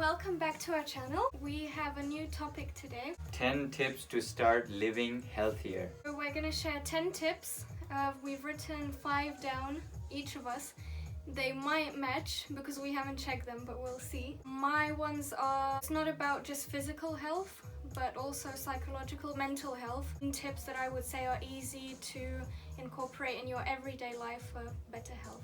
welcome back to our channel. We have a new topic today. 10 tips to start living healthier. So we're going to share 10 tips. We've written 5 down, each of us. They might match because we haven't checked them, but we'll see. My ones are, it's not about just physical health, but also psychological, mental health. And tips that I would say are easy to incorporate in your everyday life for better health.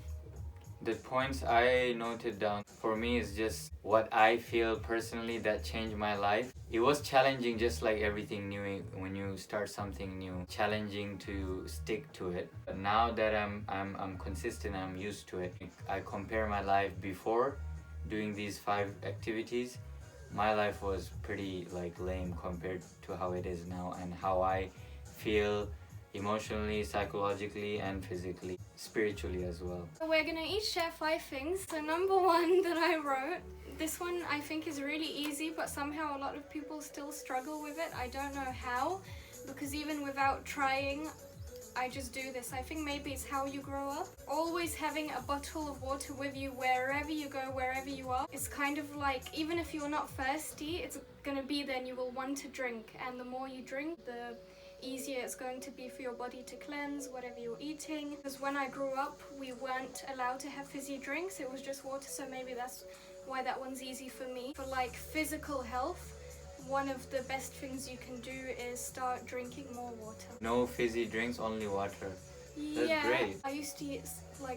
The points I noted down for me is just what I feel personally that changed my life. It was challenging, just like everything new when you start something new, challenging to stick to it. But now that I'm consistent, I'm used to it. I compare my life before doing these 5 activities. My life was pretty lame compared to how it is now, and how I feel emotionally, psychologically, and physically, spiritually as well. So we're gonna each share 5 things. So number 1 that I wrote, this one I think is really easy, but somehow a lot of people still struggle with it. I don't know how, because even without trying, I just do this. I think maybe it's how you grow up. Always having a bottle of water with you wherever you go, wherever you are. It's kind of like, even if you're not thirsty, it's gonna be there and you will want to drink. And the more you drink, the easier it's going to be for your body to cleanse whatever you're eating. Because when I grew up, we weren't allowed to have fizzy drinks. It was just water, so maybe that's why that one's easy for me. For physical health, one of the best things you can do is start drinking more water. No fizzy drinks, only water. That's great. I used to eat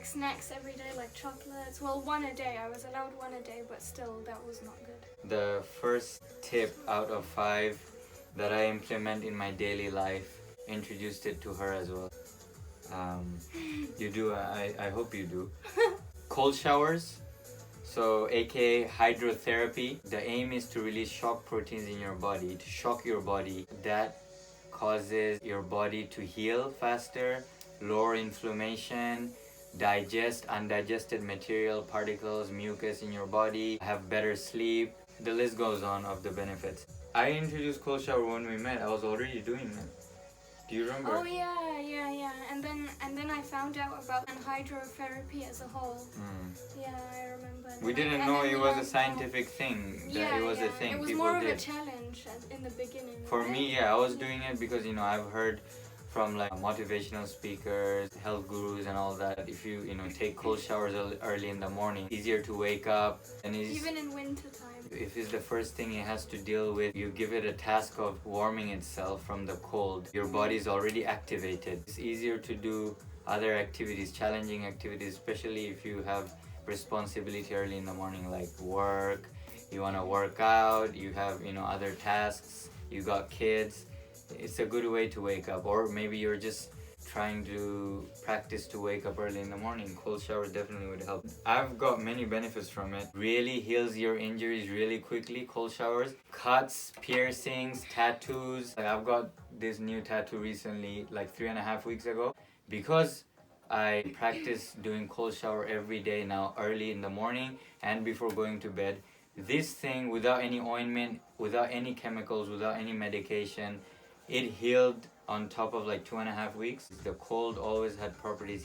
snacks every day, like chocolates. Well, one a day. I was allowed one a day, but still, that was not good. The first tip out of 5 that I implement in my daily life, introduced it to her as well. You do, I hope you do. Cold showers, so aka hydrotherapy. The aim is to release shock proteins in your body, to shock your body. That causes your body to heal faster, lower inflammation, digest undigested material, particles, mucus in your body, have better sleep. The list goes on of the benefits. I introduced cold shower when we met. I was already doing it. Do you remember? Oh yeah. And then I found out about hydrotherapy as a whole. Yeah, I remember. We didn't know it was a scientific thing. That it was a thing. It was people more did. of a challenge in the beginning. For me, I was doing it because I've heard from motivational speakers, health gurus and all that. If you take cold showers early in the morning, easier to wake up, and even in winter time. If it's the first thing it has to deal with, you give it a task of warming itself from the cold. Your body is already activated. It's easier to do other activities, challenging activities, especially if you have responsibility early in the morning, like work, you want to work out, you have other tasks, you got kids. It's a good way to wake up. Or maybe you're just trying to practice to wake up early in the morning. Cold shower definitely would help. I've got many benefits from it. Really heals your injuries really quickly, cold showers. Cuts, piercings, tattoos. I've got this new tattoo recently, 3.5 weeks ago. Because I practice doing cold shower every day now, early in the morning and before going to bed. This thing, without any ointment, without any chemicals, without any medication, it healed on top of 2.5 weeks. The cold always had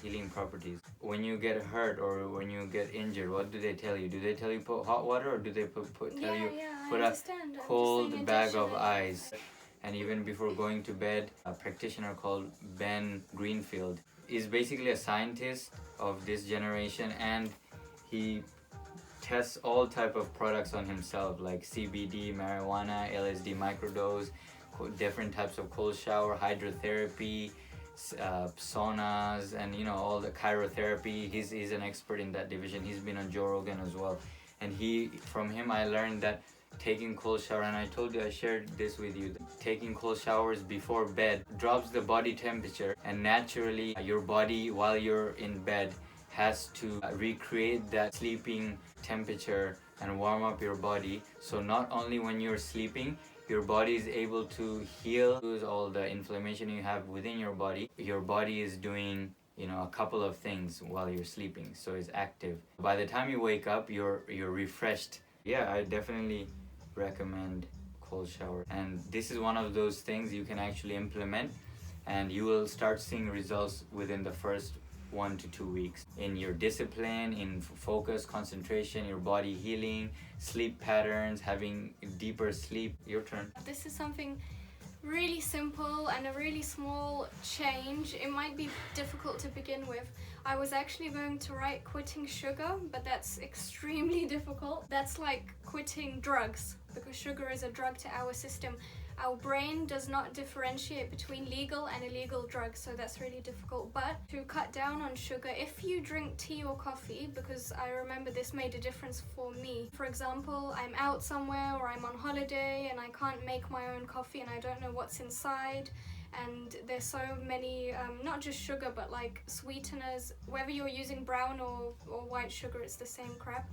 healing properties. When you get hurt or when you get injured, what do they tell you? Do they tell you put hot water, or do they tell you put a cold bag of ice? And even before going to bed, a practitioner called Ben Greenfield is basically a scientist of this generation, and he tests all type of products on himself, like CBD, marijuana, LSD microdose, different types of cold shower, hydrotherapy, saunas, and all the cryotherapy. He's an expert in that division. He's been on Joe Rogan as well, and from him I learned that taking cold shower, and I told you, I shared this with you, taking cold showers before bed drops the body temperature, and naturally your body, while you're in bed, has to recreate that sleeping temperature and warm up your body. So not only when you're sleeping, your body is able to heal all the inflammation you have within your body. Your body is doing a couple of things while you're sleeping, so it's active. By the time you wake up, you're refreshed. Yeah, I definitely recommend cold shower, and this is one of those things you can actually implement, and you will start seeing results within the first 1 to 2 weeks in your discipline, in focus, concentration, your body healing, sleep patterns, having deeper sleep. Your turn. This is something really simple and a really small change. It might be difficult to begin with. I was actually going to write quitting sugar, but that's extremely difficult. That's like quitting drugs, because sugar is a drug to our system. Our brain does not differentiate between legal and illegal drugs, so that's really difficult. But to cut down on sugar, if you drink tea or coffee, because I remember this made a difference for me. For example, I'm out somewhere or I'm on holiday and I can't make my own coffee and I don't know what's inside, and there's so many, not just sugar, but like sweeteners. Whether you're using brown or white sugar, it's the same crap.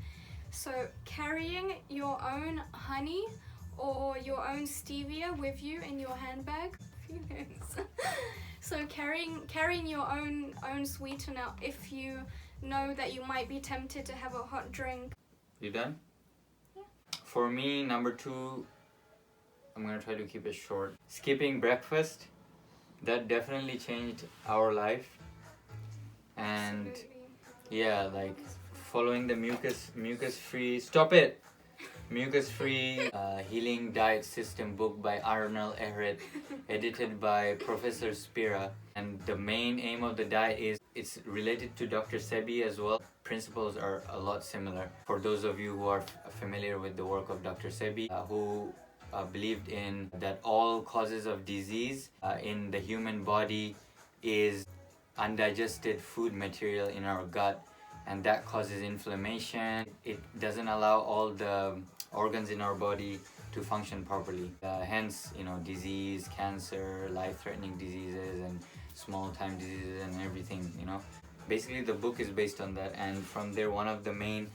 So carrying your own honey or your own stevia with you in your handbag. So carrying your own sweetener if you know that you might be tempted to have a hot drink. You done? Yeah. For me, number 2, I'm gonna try to keep it short. Skipping breakfast. That definitely changed our life. And Absolutely. yeah, like following the mucus-free. Stop it. Mucus-free healing diet system book by Arnold Ehret, edited by Professor Spira. And the main aim of the diet is it's related to Dr. Sebi as well. Principles are a lot similar. For those of you who are familiar with the work of Dr. Sebi, who believed in that all causes of disease in the human body is undigested food material in our gut, and that causes inflammation. It doesn't allow all the organs in our body to function properly. Hence, disease, cancer, life-threatening diseases, and small-time diseases and everything, Basically, the book is based on that, and from there, one of the main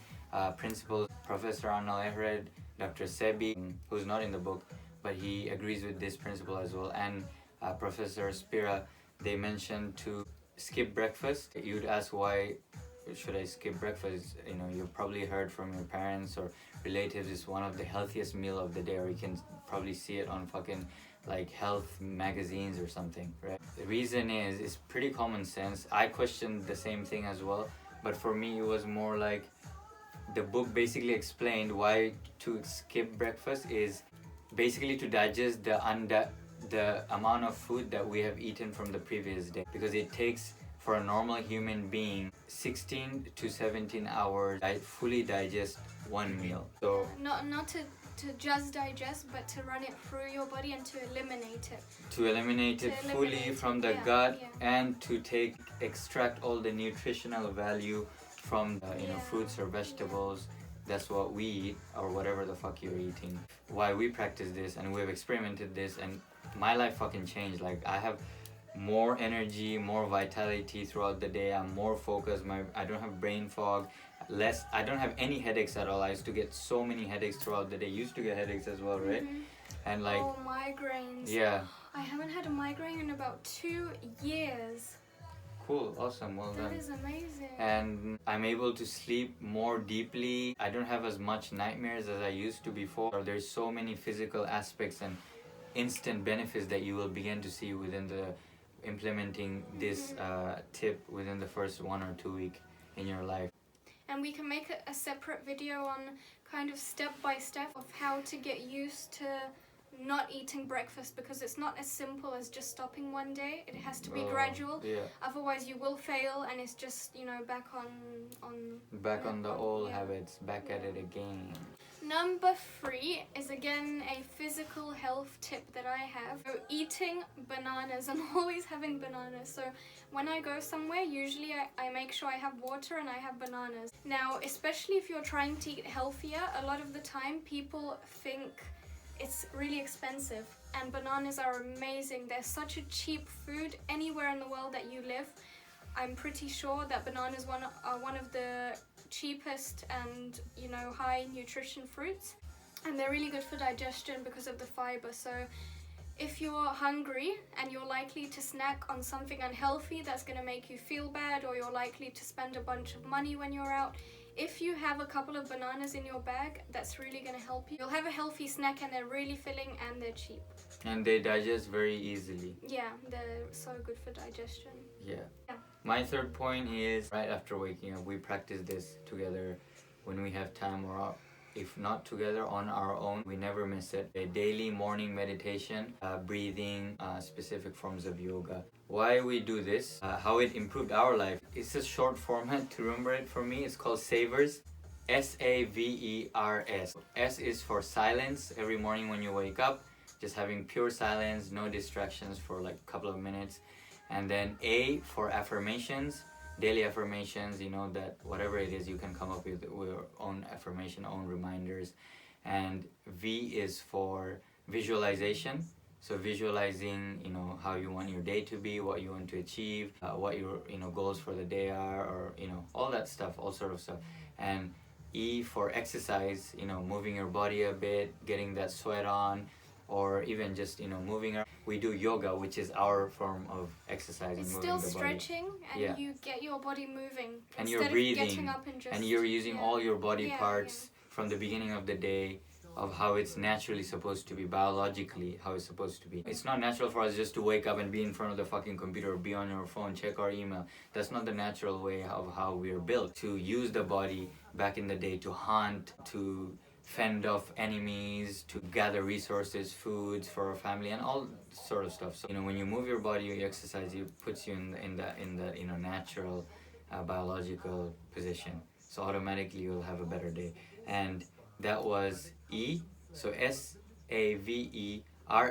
principles, Professor Arnold Ehret, Dr. Sebi, who's not in the book, but he agrees with this principle as well, and Professor Spira, they mentioned to skip breakfast. You'd ask, why should I skip breakfast? You've probably heard from your parents or relatives it's one of the healthiest meal of the day, or you can probably see it on fucking like health magazines or something, right? The reason is, it's pretty common sense. I questioned the same thing as well, but for me it was more like the book basically explained why to skip breakfast is basically to digest the amount of food that we have eaten from the previous day, because it takes for a normal human being 16 to 17 hours to fully digest one meal. So Not to just digest, but to run it through your body and to eliminate it. To eliminate it fully from the gut, and to extract all the nutritional value from fruits or vegetables. That's what we eat, or whatever the fuck you're eating. Why we practice this, and we've experimented this, and my life fucking changed. Like, I have more energy, more vitality throughout the day. I'm more focused. I don't have brain fog. I don't have any headaches at all. I used to get so many headaches throughout the day. You used to get headaches as well, right? And like, migraines. Yeah. I haven't had a migraine in about 2 years. Cool, awesome, well done. That is amazing. And I'm able to sleep more deeply. I don't have as much nightmares as I used to before. There's so many physical aspects and instant benefits that you will begin to see within the implementing this tip within the first 1 or 2 weeks in your life. And we can make a separate video on kind of step by step of how to get used to not eating breakfast, because it's not as simple as just stopping one day. It has to be gradual. Yeah. Otherwise you will fail, and it's just back on the old habits, back at it again. Number 3 is again a physical health tip that I have. So eating bananas. I'm always having bananas. So when I go somewhere, usually I make sure I have water and I have bananas. Now, especially if you're trying to eat healthier, a lot of the time people think it's really expensive, and bananas are amazing. They're such a cheap food anywhere in the world that you live. I'm pretty sure that bananas are one of the cheapest and high nutrition fruits, and they're really good for digestion because of the fiber. So if you're hungry and you're likely to snack on something unhealthy that's going to make you feel bad, or you're likely to spend a bunch of money when you're out, if you have a couple of bananas in your bag, that's really going to help you. You'll have a healthy snack, and they're really filling and they're cheap. And they digest very easily. Yeah, they're so good for digestion. Yeah. My third point is right after waking up, we practice this together when we have time, or if not together, on our own. We never miss it. A daily morning meditation, breathing, specific forms of yoga. Why we do this, how it improved our life. It's a short format to remember it for me. It's called SAVERS. SAVERS. S is for silence. Every morning when you wake up, just having pure silence, no distractions for like a couple of minutes. And then A for affirmations, daily affirmations, you know, that whatever it is, you can come up with your own affirmation, own reminders. And V is for visualization. So visualizing, you know, how you want your day to be, what you want to achieve, what your, you know, goals for the day are, or, you know, all that stuff, all sort of stuff. And E for exercise, you know, moving your body a bit, getting that sweat on, or even just, you know, moving around. We do yoga, which is our form of exercising, It's moving still the body. stretching, and Yeah. you get your body moving And instead you're of breathing, getting up and just. and you're using all your body Yeah, parts from the beginning of the day, of how it's naturally supposed to be, biologically how it's supposed to be. It's not natural for us just to wake up and be in front of the fucking computer or be on your phone, check our email. That's not the natural way of how we're built. To use the body back in the day to hunt, to fend off enemies, to gather resources, foods for our family, and all sort of stuff. So, you know, when you move your body, you exercise, it puts you in the you know, natural biological position. So automatically you'll have a better day. And that was E. So SAVER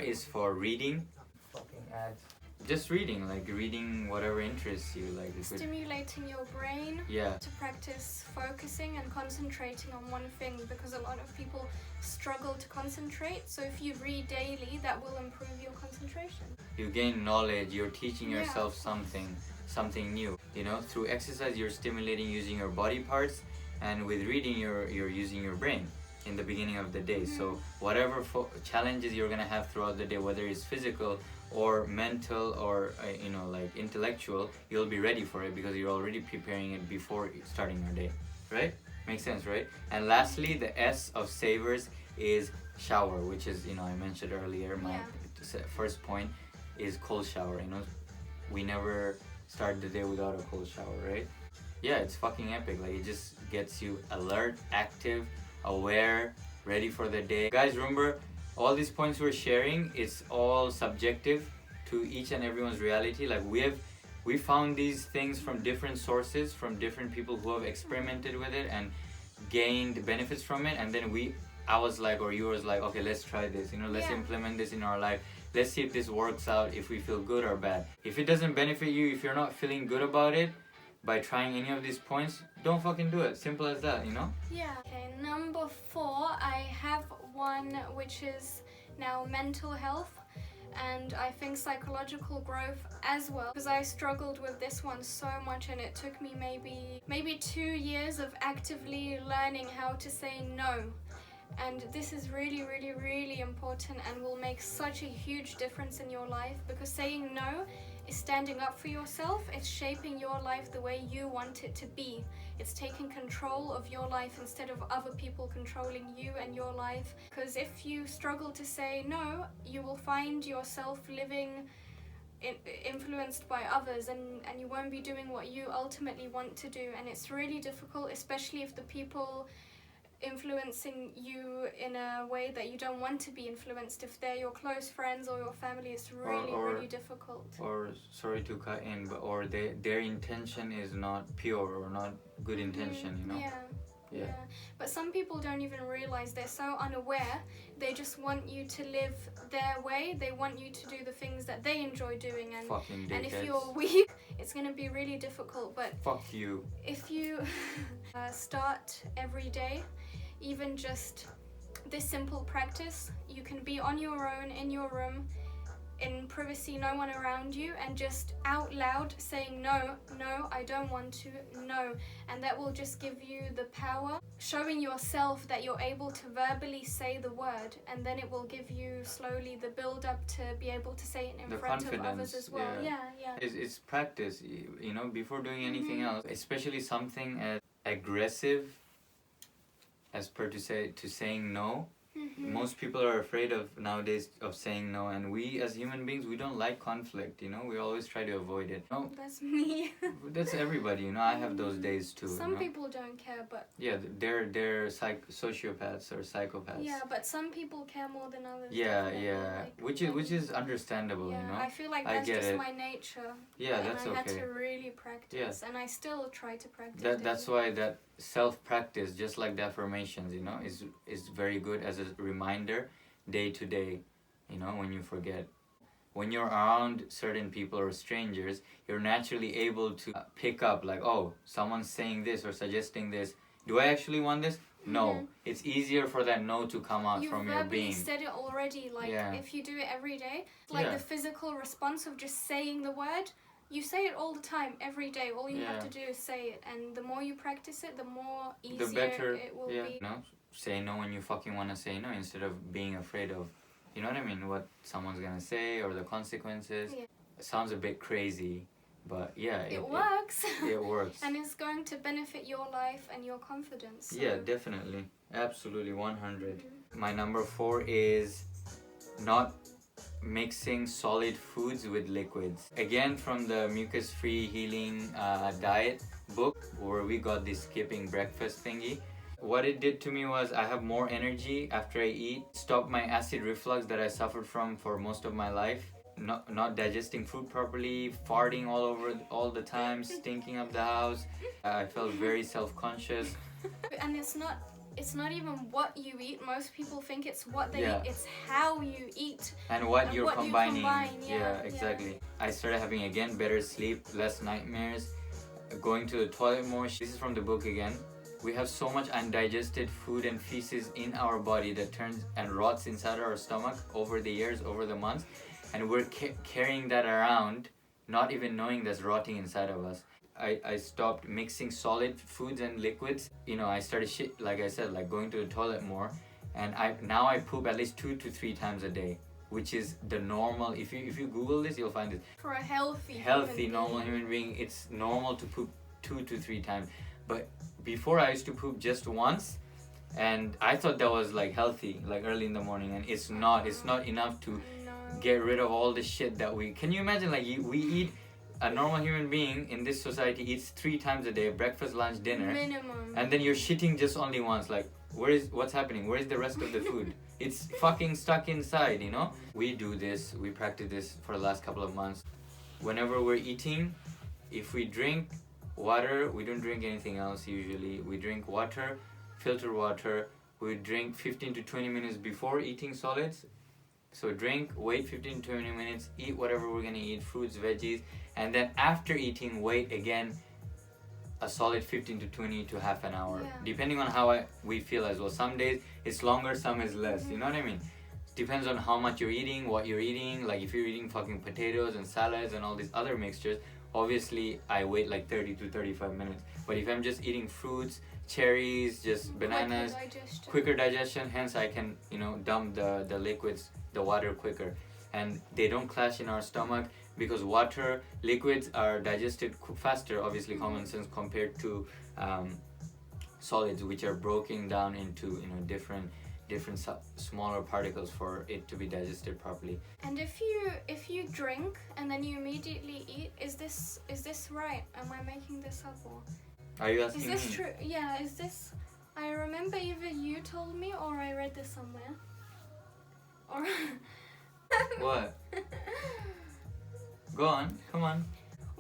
is for reading. Fucking ads. Just reading, like reading whatever interests you, like it could, Stimulating your brain yeah. to practice focusing and concentrating on one thing, because a lot of people struggle to concentrate. So if you read daily, that will improve your concentration. You gain knowledge, you're teaching Yeah, yourself of course. something new. You know, through exercise you're stimulating using your body parts, and with reading you're using your brain in the beginning of the day. So whatever challenges you're gonna have throughout the day, whether it's physical or mental or you know, like intellectual, you'll be ready for it because you're already preparing it before starting your day, right? Makes sense, right? And lastly, the S of SAVERS is shower, which is, you know, I mentioned earlier, my first point is cold shower. You know, we never start the day without a cold shower, right? Yeah, it's fucking epic. Like, it just gets you alert, active, aware, ready for the day. Guys, remember, all these points we're sharing, it's all subjective to each and everyone's reality. Like, we found these things from different sources, from different people who have experimented with it and gained benefits from it. And then I was like, or you was like, okay, let's try this, you know, let's implement this in our life. Let's see if this works out, if we feel good or bad. If it doesn't benefit you, if you're not feeling good about it by trying any of these points, don't fucking do it. Simple as that, you know? Yeah. Okay, number 4, I have one which is now mental health, and I think psychological growth as well, because I struggled with this one so much, and it took me maybe 2 years of actively learning how to say no. And this is really, really, really important and will make such a huge difference in your life, because saying no is standing up for yourself. It's shaping your life the way you want it to be. It's taking control of your life instead of other people controlling you and your life. Because if you struggle to say no, you will find yourself living influenced by others, and you won't be doing what you ultimately want to do. And it's really difficult, especially if the people influencing you in a way that you don't want to be influenced, if they're your close friends or your family, it's really, really difficult. Or, sorry to cut in, but or their intention is not pure or not good intention, you know? Yeah. But some people don't even realize, they're so unaware. They just want you to live their way. They want you to do the things that they enjoy doing, and fucking dickheads. And if you're weak, it's going to be really difficult. But fuck you. If you start every day, even just this simple practice, you can be on your own in your room, in privacy, no one around you, and just out loud saying no, I don't want to, no. And that will just give you the power, showing yourself that you're able to verbally say the word, and then it will give you slowly the build up to be able to say it in the front confidence, of others as well. Yeah. It's practice, you know, before doing anything else, especially something as aggressive as per to saying no. Most people are afraid of nowadays of saying no, and we as human beings, we don't like conflict, you know, we always try to avoid it. No, That's me. that's everybody, you know. I have those days too. Some you know? people don't care, but Yeah, they're sociopaths or psychopaths. yeah, but some people care more than others. Yeah, definitely. yeah, Like, which is understandable, yeah, you know. I feel like I that's get just it. my nature. Yeah, and that's I had okay. to really practice, and I still try to practice. That's why that self practice, just like the affirmations, you know, is very good as a reminder, day to day. You know, when you forget, when you're around certain people or strangers, you're naturally able to pick up like, oh, someone's saying this or suggesting this. Do I actually want this? No. It's easier for that no to come out from your being. You said it already. Like if you do it every day, like the physical response of just saying the word. You say it all the time, every day. All you have to do is say it, and the more you practice it, the more easier the better it will be. No, say no when you fucking want to say no, instead of being afraid of, you know what I mean, what someone's gonna say or the consequences. Yeah. It sounds a bit crazy, but yeah, it works. It works. And it's going to benefit your life and your confidence. So. Yeah, definitely, absolutely, 100. My number 4 is not mixing solid foods with liquids. Again, from the Mucus Free Healing Diet book, where we got this skipping breakfast thingy. What it did to me was I have more energy after I eat, stopped my acid reflux that I suffered from for most of my life, not digesting food properly, farting all over all the time, stinking up the house. I felt very self-conscious. And it's not even what you eat. Most people think it's what they eat. It's how you eat. And what you're combining. Yeah, exactly. I started having, again, better sleep, less nightmares, going to the toilet more. This is from the book again. We have so much undigested food and feces in our body that turns and rots inside our stomach over the years, over the months. And we're carrying that around, not even knowing that's rotting inside of us. I stopped mixing solid foods and liquids. You know, I started like I said, like going to the toilet more, and now I poop at least 2 to 3 times a day, which is the normal. If you Google this, you'll find it. For a healthy normal human being, it's normal to poop 2 to 3 times. But before, I used to poop just once, and I thought that was like healthy, like early in the morning, and it's not. It's not enough to get rid of all the shit that we. Can you imagine? Like we eat. A normal human being in this society eats 3 times a day, breakfast, lunch, dinner. Minimum. And then you're shitting just only once. Like, what's happening? Where is the rest of the food? It's fucking stuck inside, you know? We do this, we practice this for the last couple of months. Whenever we're eating, if we drink water, we don't drink anything else usually. We drink water, filter water. We drink 15 to 20 minutes before eating solids. So drink, wait 15 to 20 minutes, eat whatever we're gonna eat, fruits, veggies, and then after eating, wait again a solid 15 to 20 to half an hour, depending on how we feel as well. Some days it's longer, some is less, you know what I mean? Depends on how much you're eating, what you're eating. Like if you're eating fucking potatoes and salads and all these other mixtures, obviously I wait like 30 to 35 minutes. But if I'm just eating fruits, cherries, just bananas, quicker digestion, hence I can, you know, dump the liquids, the water quicker, and they don't clash in our stomach because water liquids are digested faster, obviously common sense, compared to solids, which are broken down into, you know, different smaller particles for it to be digested properly. And if you drink and then you immediately eat, is this right? Am I making this up, or are you asking is this me? true? Yeah, is this? I remember either you told me or I read this somewhere. Or what? Go on, come on.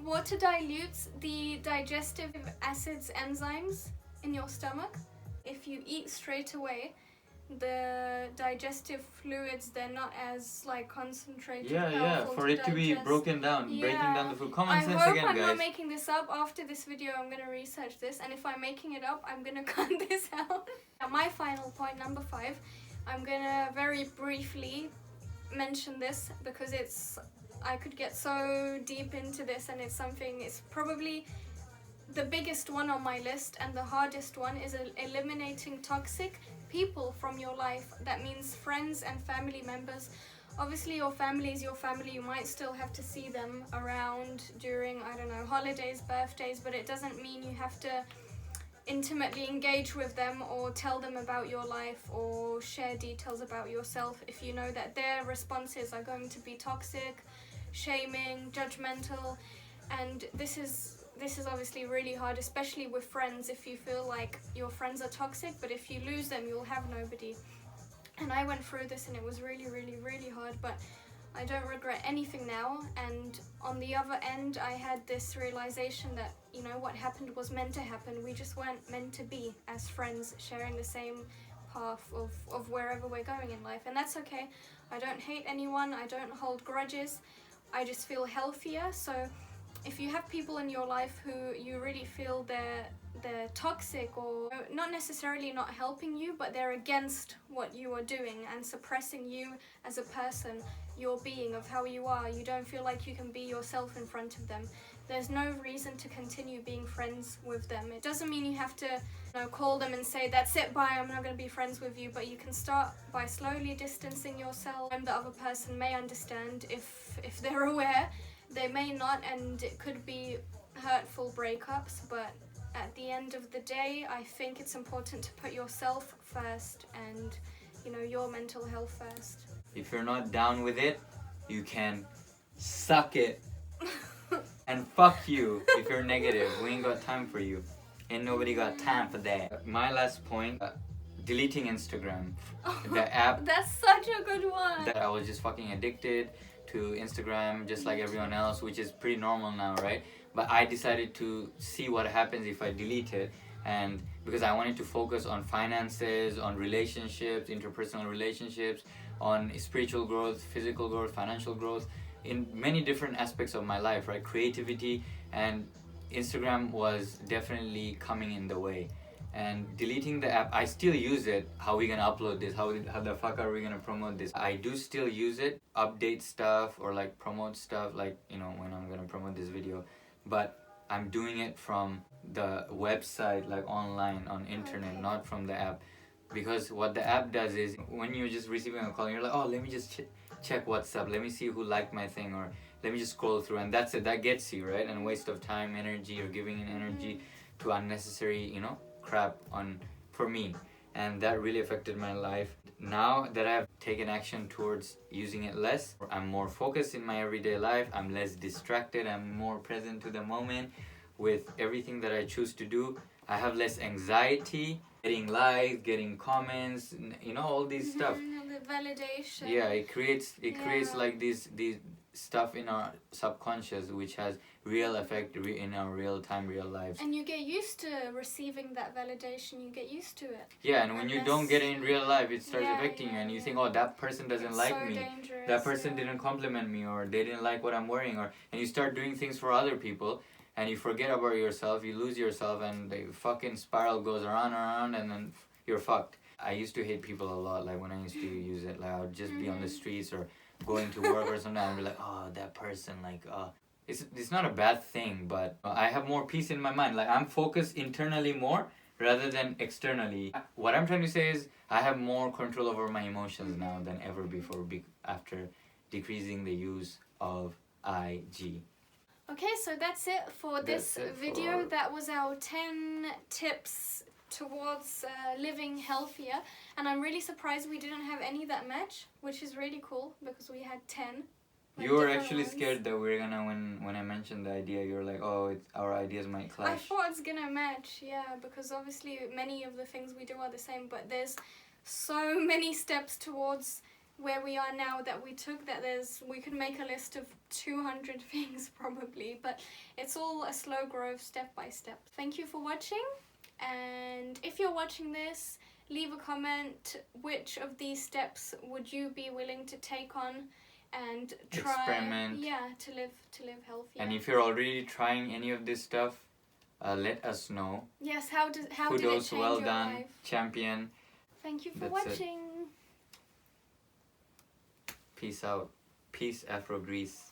Water dilutes the digestive acids enzymes in your stomach. If you eat straight away, the digestive fluids, they're not as like concentrated. Yeah, for it to be broken down, breaking down the food. Common sense again, guys. I hope I'm not making this up. After this video, I'm gonna research this, and if I'm making it up, I'm gonna cut this out. My final point, number 5, I'm gonna very briefly mention this because I could get so deep into this, and it's probably the biggest one on my list, and the hardest one is eliminating toxic people from your life. That means friends and family members. Obviously your family is your family. You might still have to see them around during, I don't know, holidays, birthdays, but it doesn't mean you have to intimately engage with them or tell them about your life or share details about yourself if you know that their responses are going to be toxic, shaming, judgmental. And this is obviously really hard, especially with friends, if you feel like your friends are toxic, but if you lose them you'll have nobody. And I went through this and it was really, really, really hard, but I don't regret anything now. And on the other end, I had this realization that, you know, what happened was meant to happen. We just weren't meant to be as friends, sharing the same path of wherever we're going in life. And that's okay. I don't hate anyone. I don't hold grudges. I just feel healthier. So if you have people in your life who you really feel they're toxic or not necessarily not helping you, but they're against what you are doing and suppressing you as a person, your being of how you are, you don't feel like you can be yourself in front of them, there's no reason to continue being friends with them. It doesn't mean you have to, you know, call them and say, that's it, bye, I'm not going to be friends with you, but you can start by slowly distancing yourself. And the other person may understand if they're aware. They may not, and it could be hurtful breakups, but at the end of the day, I think it's important to put yourself first and, you know, your mental health first. If you're not down with it, you can suck it. And fuck you if you're negative. We ain't got time for you. Ain't nobody got time for that. My last point, deleting Instagram. The app. That's such a good one. That I was just fucking addicted to Instagram just like everyone else, which is pretty normal now, right? But I decided to see what happens if I delete it, and because I wanted to focus on finances, on relationships, interpersonal relationships, on spiritual growth, physical growth, financial growth, in many different aspects of my life, right? Creativity, and Instagram was definitely coming in the way. And deleting the app, I still use it. How are we gonna upload this? How the fuck are we gonna promote this? I do still use it, update stuff or like promote stuff, like, you know, when I'm gonna promote this video. But I'm doing it from the website, like online, on internet, not from the app. Because what the app does is, when you're just receiving a call, you're like, oh, let me just check what's up. Let me see who liked my thing, or let me just scroll through, and that's it. That gets you, right? And waste of time, energy, or giving in energy to unnecessary, you know, crap for me. And that really affected my life. Now that I've taken action towards using it less, I'm more focused in my everyday life, I'm less distracted, I'm more present to the moment with everything that I choose to do. I have less anxiety, getting likes, getting comments, you know, all these stuff. The validation. Yeah, it creates like these stuff in our subconscious, which has real effect in our real time, real lives. And you get used to receiving that validation, you get used to it. Yeah, and when you don't get it in real life, it starts affecting you, and you think, oh, that person doesn't like so me. Dangerous, that person didn't compliment me, or they didn't like what I'm wearing, and you start doing things for other people, and you forget about yourself, you lose yourself, and the fucking spiral goes around, and then you're fucked. I used to hate people a lot, like when I used to use it, like I would just be on the streets or going to work or something, and be like, oh, that person, like, it's not a bad thing, but I have more peace in my mind. Like, I'm focused internally more rather than externally. What I'm trying to say is, I have more control over my emotions now than ever before, after decreasing the use of IG. Okay, so that's it for this video. That was our 10 tips towards living healthier, and I'm really surprised we didn't have any that match, which is really cool because we had 10. You were actually scared that we were gonna, when I mentioned the idea, you were like, oh, our ideas might clash. I thought it's gonna match, yeah, because obviously many of the things we do are the same, but there's so many steps towards where we are now that we took that we could make a list of 200 things probably, but it's all a slow growth, step by step. Thank you for watching, and if you're watching this, leave a comment. Which of these steps would you be willing to take on and try? Experiment. Yeah, to live healthy. And if you're already trying any of this stuff, let us know. Yes, how did it change well your done, life? champion. Thank you for That's watching. Peace out. Peace, Afro Greece.